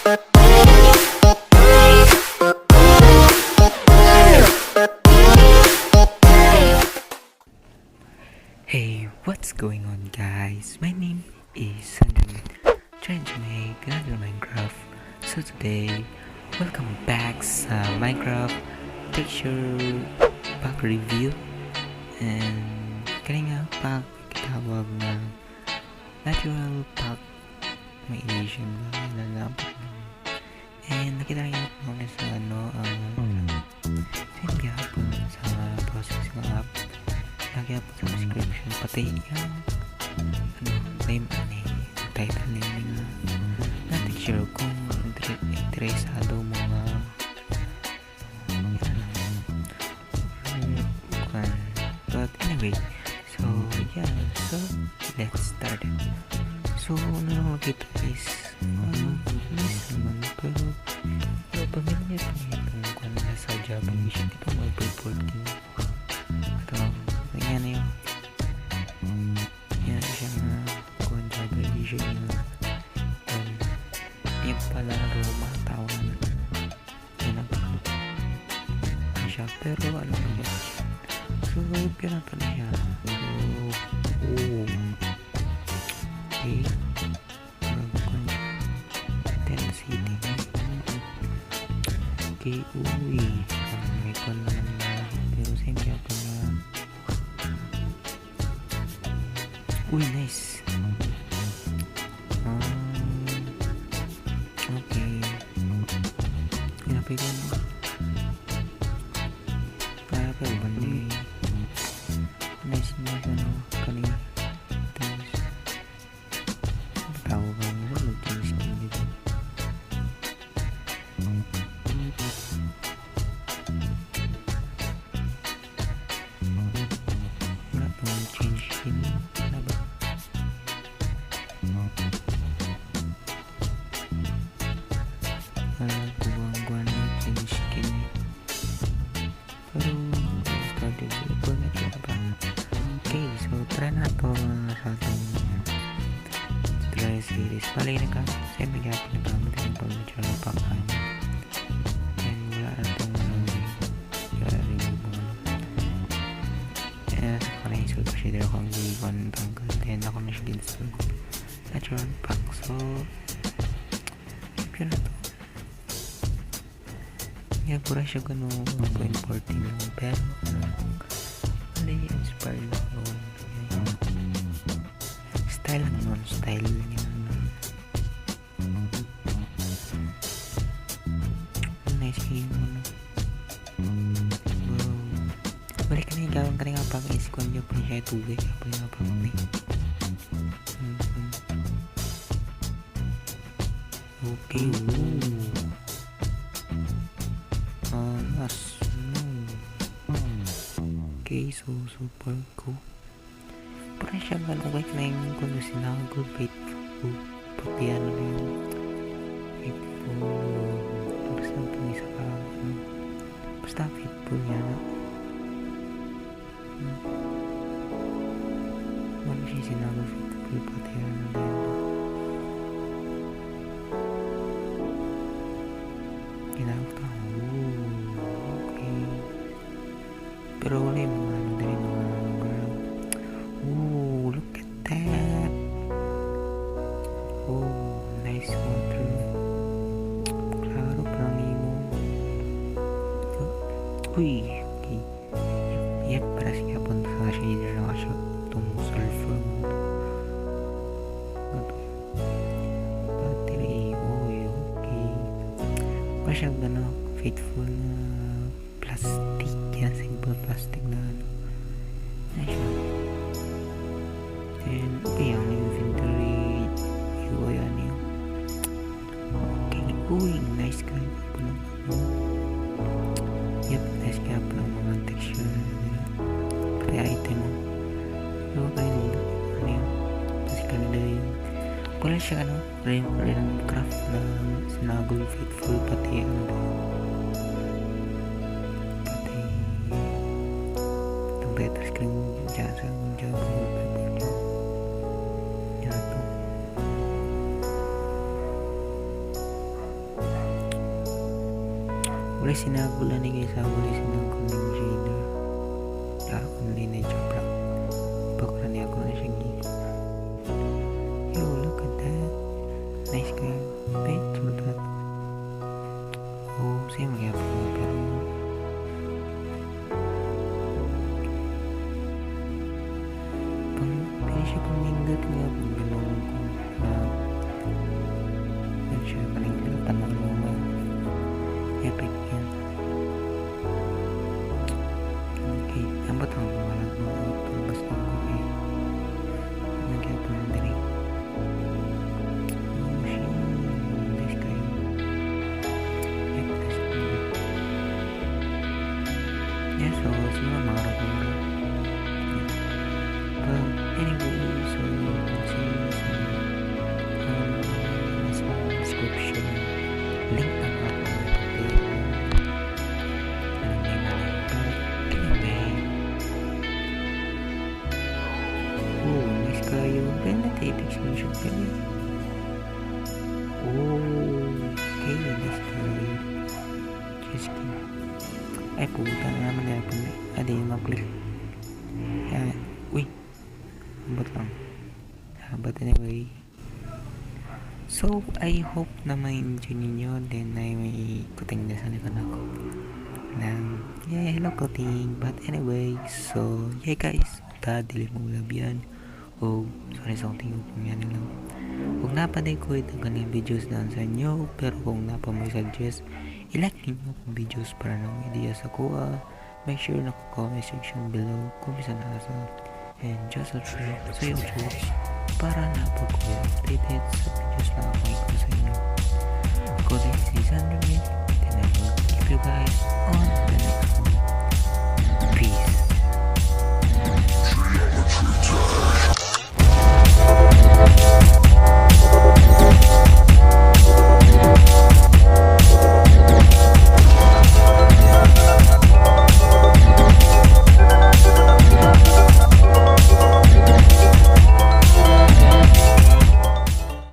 Hey, what's going on guys? My name is Sanjay, trying to make another Minecraft. So today, welcome back sa Minecraft texture pack review. And kanina pack kitawag na natural pack may edition na lalapot. And nakita niyo po na sa same gapon sa processing app. Lagyan po sa description pati yung name title name na texture kung interesado mo nga but anyway, so yeah, so let's start it. So ano makita is nice naman pero pamilya po kung nasa Java mission ito may purple ito yan na yung yan siya na kung Java edition na yung pala mga tao yan ang siya pero ano siya so pinata na siya so okay intensity okay uy may kon naman na pero same Java na uy, nice. Okay. Pinapigan mo. Kaya pa ba ni nice ano kanina. Tapos tawag ka mo sa mag-team skin dito. Wala pang change skin. Buwang-buwan na change skin pero started ito na siya ba. Okay, so try na ito sa ating tutorial series. Palay na ka sa mga pinagamit yung pag-natural pack and wala na itong remove mo sa connection ko siya dito kung gawin itong content ako na siya install natural pack. So yun na ito. Kaya pura siya gano'n po importing lang pero inspired ako style lang nun style lang yun nice game mo balik ka na yung gawin ka na nga pag-isip ko niyo pa siya tubig pa nga pag-uwi okay okay, so super cool. Parang siya ganun like na yung kung sinagod faithful pati ano na yung faithful tapos na itong isa ka basta faithful yan ano siya sinagod faithful pati ano na ginawag ka okay pero wala yung mga ano din mga girl. Ooh, look at that. Oh, nice water. Klaro parang imo. Uy, okay. Yep, para siya punta sa shader na siya itong sulfur. Battery, uy, okay. Para siya gano'n, faithful na plastic. Yan, simple plastic na ano. Nice siya. Then, okay, ang inventory UI ano yun. Okay, uy, nice ka. Yep, nice ka pa ng mga texture. Kaya item mo. So, kaya nila. Ano yun? Kasi kanila yun. Wala siya ano, rin craft na sinagol faithful pati ano daw. Better screen dyan sa Java yan ito Wala sinagulan ni kayo sa wala sinagulan ng Jada. Ako na rin ay choprak. Bakura niya ako na siyang gig. Yo, look at that. Nice guy. Wait, look at that. Oh, saya magyapon mo pero pili siya pang nindot nga po gano'n ko na yun siya paling panang luma epic yan. Okay, ang ba't ang bumalag mo tulabas ng ko eh nagyapon na diri. Oh shit, nice guy. Yep, nice guy. Yeah, so siguro makaragamura. Anyway, so you can see sa description link na ako anyway, oh, nice kayo. Kaya natitik screenshot kayo. Oh, okay, nice kayo. Just kidding. Ay, puta naman na ako. Adi, mag-click. Yan. Uy, abot lang. But anyway, so I hope na ma-enjoy ninyo. Then ay may kuting na sa likod ako ng yeah, hello kuting. But anyway, so yeah guys, dili mo love yan. O sorry sa kuting kung yan lang. Kung napaday ko ito galing videos na sa inyo, pero kung napa may suggest, i-like ninyo kung videos para ng idea sa kuha. Make sure na comment section below kung isa na sa and just subscribe sa YouTube para na po ko updated sa videos na ako sa inyo. Ako din si Sandra